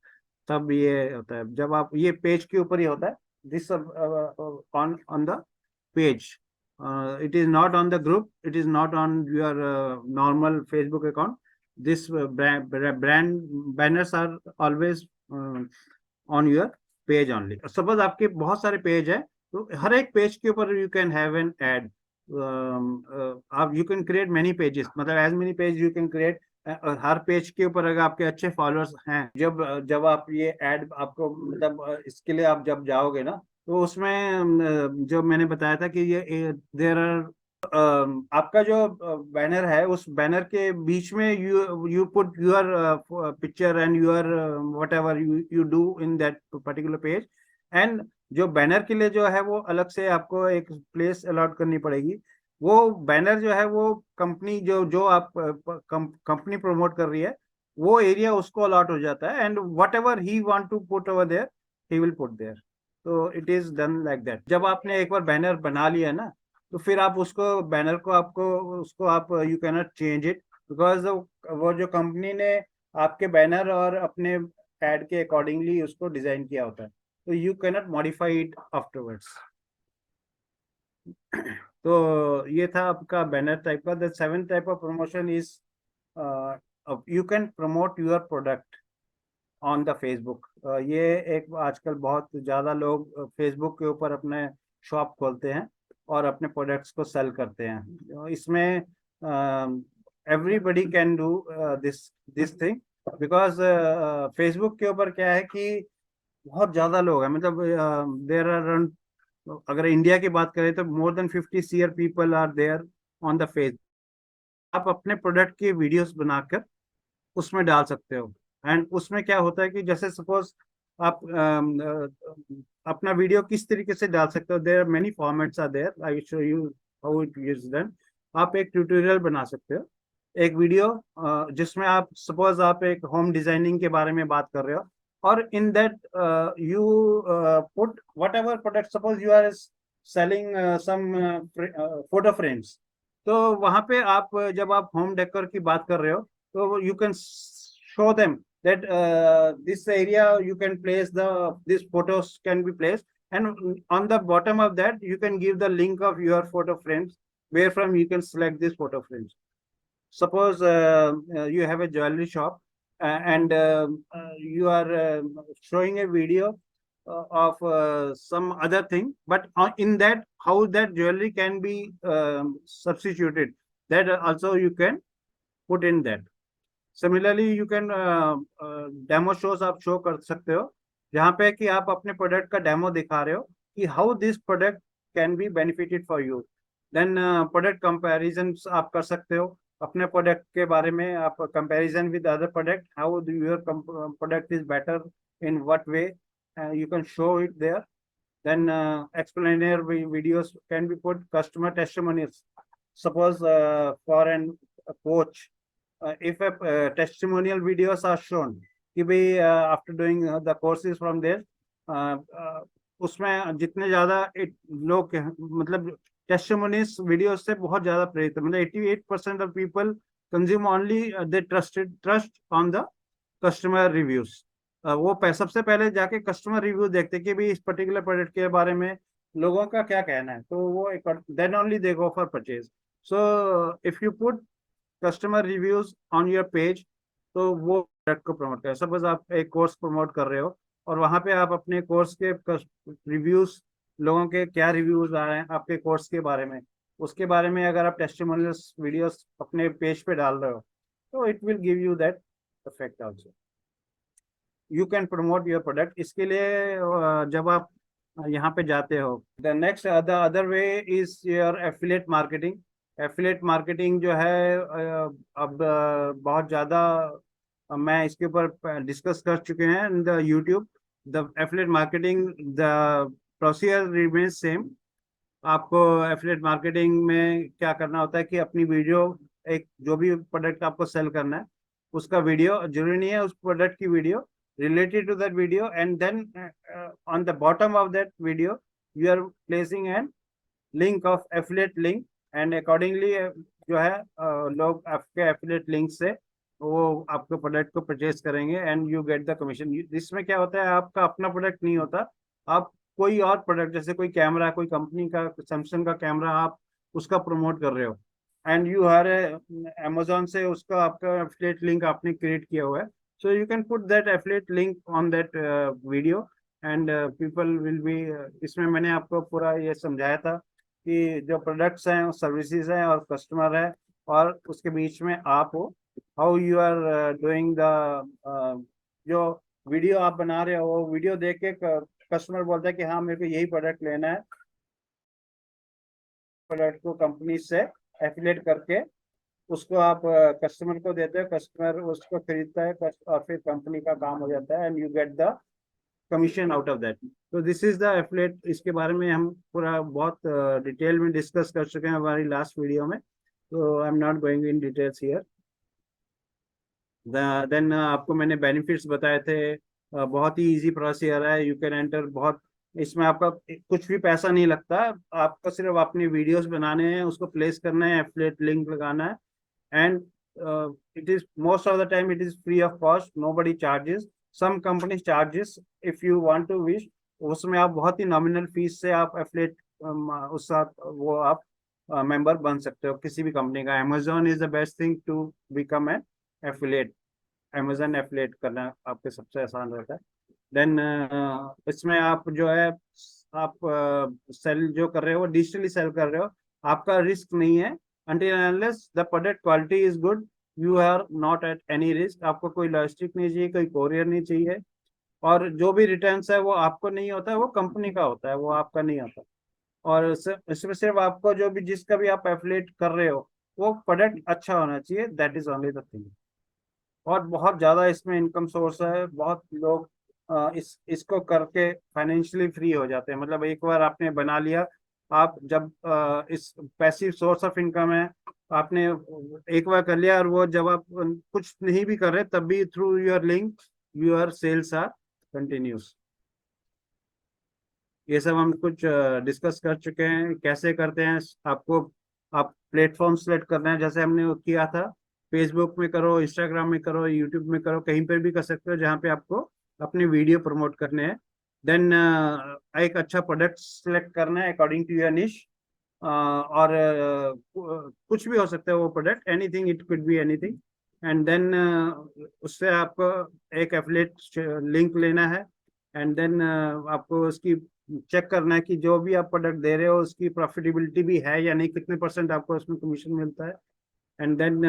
तब ये होता है. जब आप ये पेज के ऊपर ही होता है, this on on the page. It is not on the group, it is not on your normal Facebook account. This brand banners are always on your page only. Suppose आपके बहुत सारे पेज है, तो हर एक पेज के ऊपर you can have an ad. आप you can create many pages, मतलब as many pages you can create. Her page के ऊपर अगर आपके अच्छे फॉलोअर्स हैं, जब जब आप ये ऐड आपको, मतलब इसके लिए आप जब जाओगे ना, तो उसमें जो मैंने बताया था कि ये देर आर आपका जो बैनर है, उस बैनर के बीच में you put your picture and your what ever you do in that particular page. And जो बैनर के लिए जो है वो अलग से आपको एक प्लेस अलॉट करनी पड़ेगी. वो बैनर जो है वो कंपनी जो जो आप कंपनी प्रमोट कर रही है, वो एरिया उसको अलॉट हो जाता है. And whatever he want to put over there, he will put there. तो it is done like that. जब आपने एक बार बैनर बना लिया ना, तो फिर आप उसको बैनर को आपको उसको आप you can not change it, because वो जो कंपनी ने आपके बैनर और अपने एड के अकॉर्डिंगली उसको डिजाइन किया होता है, तो you can not modify it afterwards. तो ये था आपका बैनर टाइप का. The seventh type of promotion is you can promote your product on the Facebook. ये एक आजकल बहुत ज्यादा लोग फेसबुक के ऊपर अपने शॉप खोलते हैं और अपने प्रोडक्ट्स को सेल करते हैं. इसमें everybody can do this thing, because Facebook के ऊपर क्या है कि बहुत ज्यादा लोग हैं. मतलब देर आर, अगर इंडिया की बात करें तो more than 50 CR people are there on the face. आप अपने प्रोडक्ट की वीडियोस बनाकर उसमें डाल सकते हो. एंड उसमें क्या होता है कि जैसे सपोज आप अपना वीडियो किस तरीके से डाल सकते हो. There are many formats are there, I will show you how it is done. आप एक ट्यूटोरियल बना सकते हो, एक वीडियो जिसमें आप सपोज आप एक होम डिजाइनिंग के बारे में बात कर रहे हो, और in that you put whatever product. Suppose you are selling some photo frames, तो वहां पे आप जब आप होम डेकोर की बात कर रहे हो, so you can show them that this area you can place these photos can be placed, and on the bottom of that you can give the link of your photo frames where from you can select these photo frames. Suppose you have a jewelry shop and you are showing a video of some other thing, but in that how that jewelry can be substituted, that also you can put in that. Similarly you can demo shows आप show कर सकते हो, जहाँ पे कि आप अपने product का डेमो दिखा रहे हो कि how this product can be benefited for you. Then product comparison आप कर सकते हो अपने प्रोडक्ट के बारे में. आप comparison with other product, how your product is better in what way, you can show it there. Then explanatory videos can be put. Customer testimonials. Suppose for a coach, if a testimonial videos are shown कि भाई after doing the courses from there, उसमें जितने ज्यादा लोग मतलब testimonials video से बहुत ज्यादा प्रेरित है. मतलब 88% of people consume only they trust on the customer reviews. वो सबसे पहले जाके कस्टमर रिव्यू देखते कि भी इस पर्टिकुलर प्रोडक्ट के बारे में लोगों का क्या कहना है, तो वो then only they go for purchase. So if you put customer reviews on your page, तो वो प्रोडक्ट को प्रमोट करें। सपोज आप एक कोर्स प्रमोट कर रहे हो और वहां पे आप अपने कोर्स के रिव्यूज, लोगों के क्या रिव्यूज आ रहे हैं आपके कोर्स के बारे में, उसके बारे में अगर आप टेस्टिमोनियल्स वीडियोस अपने पेज पे डाल रहे हो, तो it will give you that effect also. You can promote your product. इसके लिए जब आप यहाँ पे जाते हो, the next the other way is your affiliate marketing. Affiliate marketing जो है अब बहुत ज़्यादा मैं इसके ऊपर डिस्कस कर चुके हैं the YouTube. The affiliate marketing, the procedure remains same. आपको एफिलिएट मार्केटिंग में क्या करना होता है कि अपनी वीडियो, एक जो भी प्रोडक्ट आपको सेल करना है उसका वीडियो, जरूरी नहीं है उस प्रोडक्ट की video, related to that video, and then on the bottom of that video you are placing an link of affiliate link, and accordingly जो है लोग आपके affiliate link से वो आपके प्रोडक्ट को परचेज करेंगे and you get the commission. इसमें क्या होता है, आपका अपना प्रोडक्ट नहीं होता, आप कोई और प्रोडक्ट, जैसे कोई कैमरा, कोई कंपनी का सैमसंग का कैमरा आप उसका प्रमोट कर रहे हो एंड यू हर अमेजोन से उसका आपका एफिलिएट लिंक आपने क्रिएट किया हुआ है, so you can put that affiliate link on that video and people will be इसमें मैंने आपको पूरा ये समझाया था कि जो प्रोडक्ट्स हैं, सर्विसेज हैं और कस्टमर है और उसके बीच में आप हो, how you are doing the, जो वीडियो आप बना रहे हो वो वीडियो देख के कस्टमर बोलता है कि हाँ मेरे को यही प्रोडक्ट लेना है, प्रोडक्ट को कंपनी से एफिलिएट करके उसको आप कस्टमर को देते हो, कस्टमर उसको खरीदता है और फिर कंपनी का काम हो जाता है and you get the commission out of that. तो दिस इज द एफिलिएट। इसके बारे में हम पूरा बहुत डिटेल में डिस्कस कर चुके हैं हमारी लास्ट वीडियो में, तो I am not going in details here. Then आपको मैंने बेनिफिट्स बताए थे। बहुत ही इजी प्रोसीजर है, यू कैन एंटर। बहुत इसमें आपका कुछ भी पैसा नहीं लगता, आपको सिर्फ अपनी वीडियोस बनाने हैं, उसको प्लेस करना है, एफिलिएट लिंक लगाना है and it is most of the time it is free of cost, nobody charges, some companies charges if you want to wish। उसमें आप बहुत ही नॉमिनल फीस से आप एफिलिएट उस साथ वो आप मेंबर बन सकते हो किसी भी कंपनी का। Amazon is the best thing to become an affiliate. Amazon affiliate करना आपके सबसे आसान रहता है। देन इसमें आप जो है आप सेल जो कर रहे हो डिजिटली सेल कर रहे हो, आपका रिस्क नहीं है। until and unless the product quality is good, you are not at any risk। आपको कोई लॉजिस्टिक नहीं चाहिए, कोई कोरियर नहीं चाहिए, और जो भी रिटर्न्स है वो आपको नहीं होता है, वो कंपनी का होता है, वो आपका नहीं होता। और इसमें सिर्फ आपको जो भी जिसका भी आप एफिलिएट कर रहे हो वो प्रोडक्ट अच्छा होना चाहिए, that is only the thing. और बहुत ज्यादा इसमें इनकम सोर्स है, बहुत लोग इसको करके फाइनेंशियली फ्री हो जाते हैं। मतलब एक बार आपने बना लिया, आप जब इस पैसिव सोर्स ऑफ इनकम है, आपने एक बार कर लिया और वो जब आप कुछ नहीं भी कर रहे तब भी through your link your sales are continuous. ये सब हम कुछ डिस्कस कर चुके हैं कैसे करते हैं। आपको आप प्लेटफॉर्म सेलेक्ट करना है, जैसे हमने किया था, फेसबुक में करो, इंस्टाग्राम में करो, यूट्यूब में करो, कहीं पर भी कर सकते हो जहाँ पे आपको अपनी वीडियो प्रमोट करने हैं। देन एक अच्छा प्रोडक्ट सेलेक्ट करना है अकॉर्डिंग टू योर निश, और कुछ भी हो सकता है वो product, anything, it could be anything. And then उससे आपको एक एफिलिएट लिंक लेना है एंड देन आपको उसकी चेक करना है कि जो भी आप प्रोडक्ट दे रहे हो उसकी प्रॉफिटेबिलिटी भी है या नहीं, कितने परसेंट आपको उसमें कमीशन मिलता है। एंड देन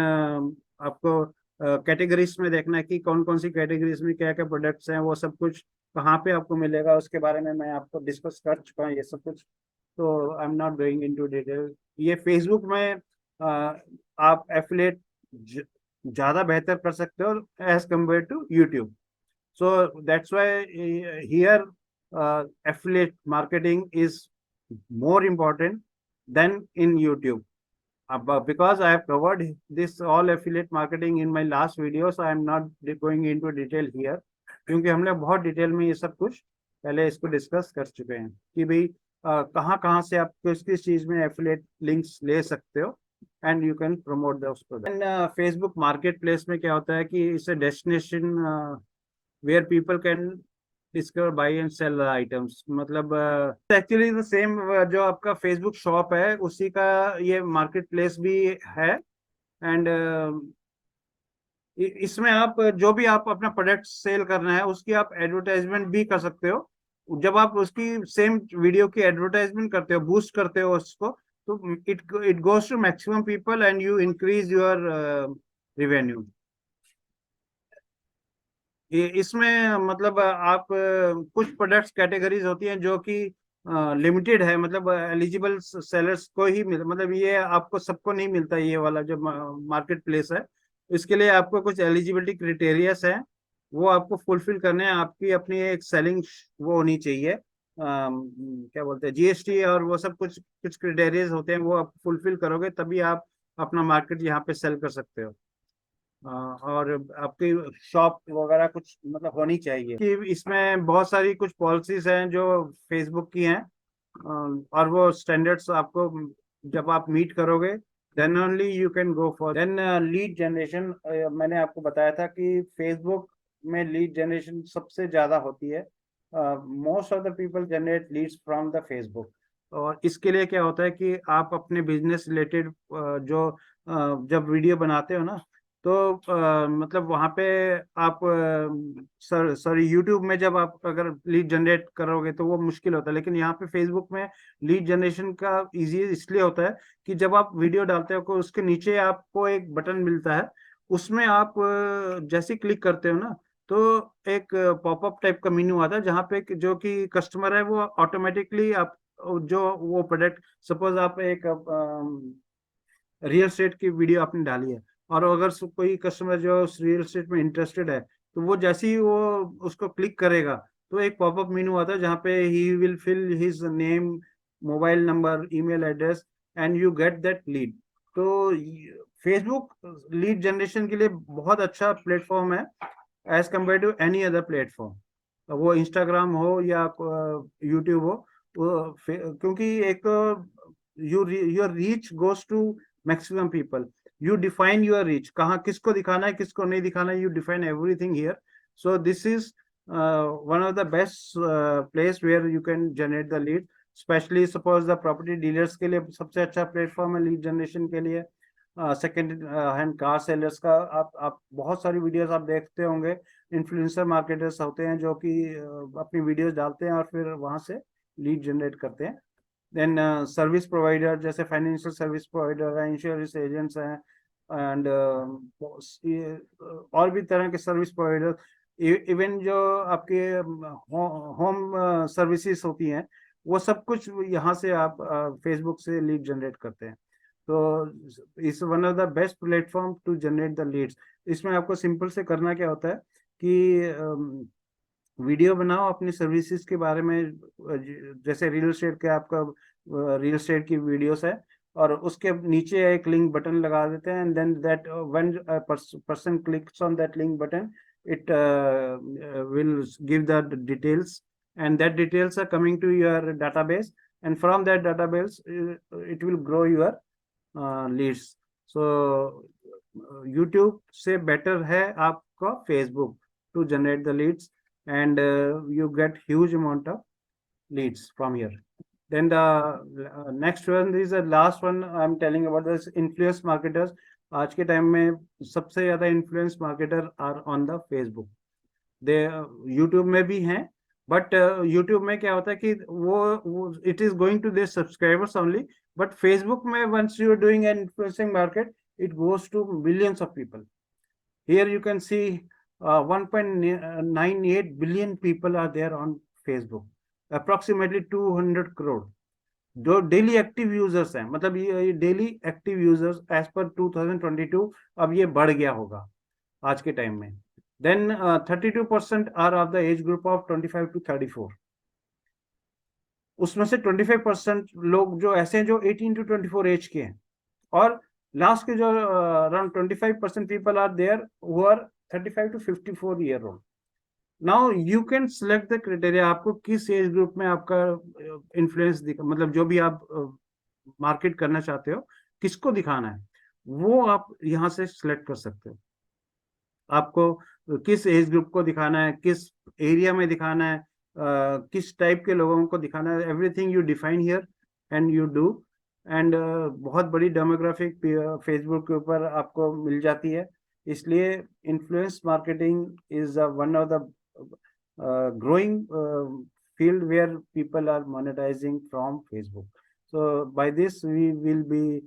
आपको कैटेगरीज में देखना है कि कौन कौन सी कैटेगरीज में क्या क्या प्रोडक्ट्स हैं, वो सब कुछ कहाँ पे आपको मिलेगा, उसके बारे में मैं आपको डिस्कस कर चुका हूँ ये सब कुछ, तो I am not going into detail. ये फेसबुक में आप एफिलिएट ज़्यादा बेहतर कर सकते हो as compare to YouTube. so that's why here affiliate marketing is more important than in YouTube. Because I have covered this all affiliate marketing in my last video, so I am not going into detail here, क्योंकि हमने बहुत detail में ये सब कुछ पहले इसको discuss कर चुके हैं कि भाई कहाँ कहाँ से आप किस किस चीज में एफिलिएट लिंक्स ले सकते हो and you can promote those product. Facebook market place में क्या होता है कि इसे destination where people can discover, buy and sell the items. मतलब एक्चुअली द सेम जो आपका फेसबुक शॉप है उसी का ये मार्केट प्लेस भी है। एंड इसमें आप जो भी आप अपना प्रोडक्ट सेल करना है उसकी आप एडवर्टाइजमेंट भी कर सकते हो। जब आप उसकी सेम वीडियो की एडवर्टाइजमेंट करते हो, बूस्ट करते हो उसको, तो it goes to maximum people and you increase your revenue. इसमें मतलब आप कुछ प्रोडक्ट्स कैटेगरीज होती हैं जो कि लिमिटेड है, मतलब एलिजिबल सेलर्स को ही मिल, मतलब ये आपको सबको नहीं मिलता ये वाला जो मार्केट प्लेस है। इसके लिए आपको कुछ एलिजिबिलिटी क्राइटेरियास है, वो आपको फुलफिल करने हैं। आपकी अपनी एक सेलिंग वो होनी चाहिए, क्या बोलते हैं, जीएसटी और वो सब कुछ कुछ क्राइटेरियाज होते हैं, वो आप फुलफिल करोगे तभी आप अपना मार्केट यहाँ पे सेल कर सकते हो। और आपकी शॉप वगैरह कुछ मतलब होनी चाहिए कि इसमें बहुत सारी कुछ पॉलिसीज हैं जो फेसबुक की हैं, और वो स्टैंडर्ड्स आपको जब आप मीट करोगे then only you can go for. Then lead generation, मैंने आपको बताया था कि फेसबुक में लीड जनरेशन सबसे ज्यादा होती है। Most of the people generate Leeds from the Facebook. और इसके लिए क्या होता है कि आप अपने बिजनेस रिलेटेड जो जब वीडियो बनाते हो ना, तो मतलब वहां पे आप सॉरी यूट्यूब में जब आप अगर लीड जनरेट करोगे तो वो मुश्किल होता है, लेकिन यहाँ पे फेसबुक में लीड जनरेशन का इजी इसलिए होता है कि जब आप वीडियो डालते हो को उसके नीचे आपको एक बटन मिलता है, उसमें आप जैसे क्लिक करते हो ना, तो एक पॉपअप टाइप का मेन्यू आता है जहाँ पे जो कि कस्टमर है वो ऑटोमेटिकली आप जो वो प्रोडक्ट, सपोज आप एक रियल एस्टेट की वीडियो आपने डाली है, और अगर कोई कस्टमर जो रियल एस्टेट में इंटरेस्टेड है, तो वो जैसे ही वो उसको क्लिक करेगा तो एक पॉपअप मेनू आता है जहाँ पे he will fill his name, mobile number, email address, and you get that lead. तो फेसबुक लीड जनरेशन के लिए बहुत अच्छा प्लेटफॉर्म है as compare to any other platform, वो इंस्टाग्राम हो या यूट्यूब हो। क्योंकि एक तो your reach goes to maximum people, you define your reach, कहाँ किसको दिखाना है किसको नहीं दिखाना है, you define everything here. So this is one of the best place where you can generate the lead, specially suppose the property dealers के लिए सबसे अच्छा प्लेटफॉर्म है लीड जनरेशन के लिए। सेकेंड हैंड कार सेलर्स का आप बहुत सारी वीडियोस आप देखते होंगे, इन्फ्लुएंसर मार्केटर्स होते हैं जो कि अपनी वीडियोस डालते हैं और फिर वहां से लीड जनरेट करते हैं। देन सर्विस प्रोवाइडर जैसे फाइनेंशियल सर्विस प्रोवाइडर है, इंश्योरेंस एजेंट्स हैं, एंड और भी तरह के सर्विस प्रोवाइडर, इवन जो आपके होम सर्विसेज होती हैं, वो सब कुछ यहाँ से आप फेसबुक से लीड जनरेट करते हैं। तो इस one of the best platform to generate the leads. इसमें आपको सिंपल से करना क्या होता है कि वीडियो बनाओ अपनी सर्विसेज के बारे में, जैसे रियल एस्टेट के आपका रियल एस्टेट की वीडियोस है, और उसके नीचे एक लिंक बटन लगा देते हैं, and then that when person clicks on that link button, it will give the details, and that details are coming to your database, and from that database it will grow your leads. So YouTube से better है आपका Facebook to generate the leads, and you get huge amount of leads from here. Then the next one is the last one I'm telling about, this influence marketers. आज के time में सबसे ज्यादा influence marketer are on the Facebook. They YouTube में भी हैं, but YouTube में क्या होता है कि वो it is going to their subscribers only, but Facebook में once you are doing an influencing market, it goes to millions of people. Here you can see 1.98 billion people are there on Facebook, approximately 200 crore जो daily active users हैं, मतलब ये daily active users as per 2022 अब ये बढ़ गया होगा आज के टाइम में। Then 32% are of the age group of 25 to 34। उसमें से 25% लोग जो ऐसे हैं जो 18 to 24 एज के हैं, और लास्ट के जो around 25% people are there who are 35 to 54 year old. Now you can select the criteria, आपको किस एज ग्रुप में आपका इन्फ्लुएंस मतलब जो भी आप मार्केट करना चाहते हो किसको दिखाना है, वो आप यहाँ से सिलेक्ट कर सकते हो। आपको किस एज ग्रुप को दिखाना है, किस एरिया में दिखाना है, किस टाइप के लोगों को दिखाना है, everything you define here and you do. And बहुत बड़ी डेमोग्राफिक फेसबुक के ऊपर आपको मिल जाती है। इसलिए influence marketing is one of the growing field where people are monetizing from Facebook. So by this we will be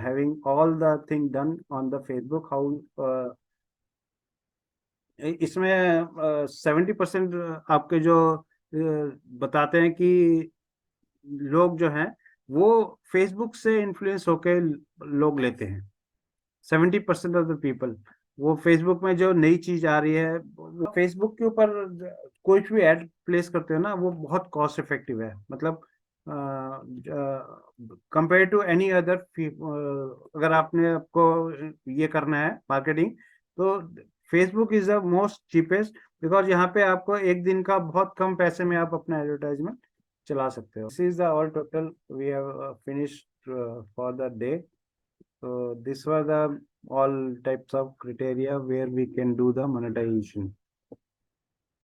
having all the thing done on the Facebook. How इसमें 70% आपके जो बताते हैं कि लोग जो हैं वो फेसबुक से इन्फ्लुएंस होके लोग लेते हैं। 70% ऑफ द पीपल वो फेसबुक में जो नई चीज आ रही है, फेसबुक के ऊपर कोई भी एड प्लेस करते हो ना, वो बहुत कॉस्ट इफेक्टिव है। मतलब कंपेयर टू एनी अदर, अगर आपने आपको ये करना है मार्केटिंग, तो Facebook is the most cheapest, because यहाँ पे आपको एक दिन का बहुत कम पैसे में आप अपना एडवर्टाइजमेंट चला सकते हो। This is the all total we have finished for the day. So these were the all types of criteria where we can do the monetization.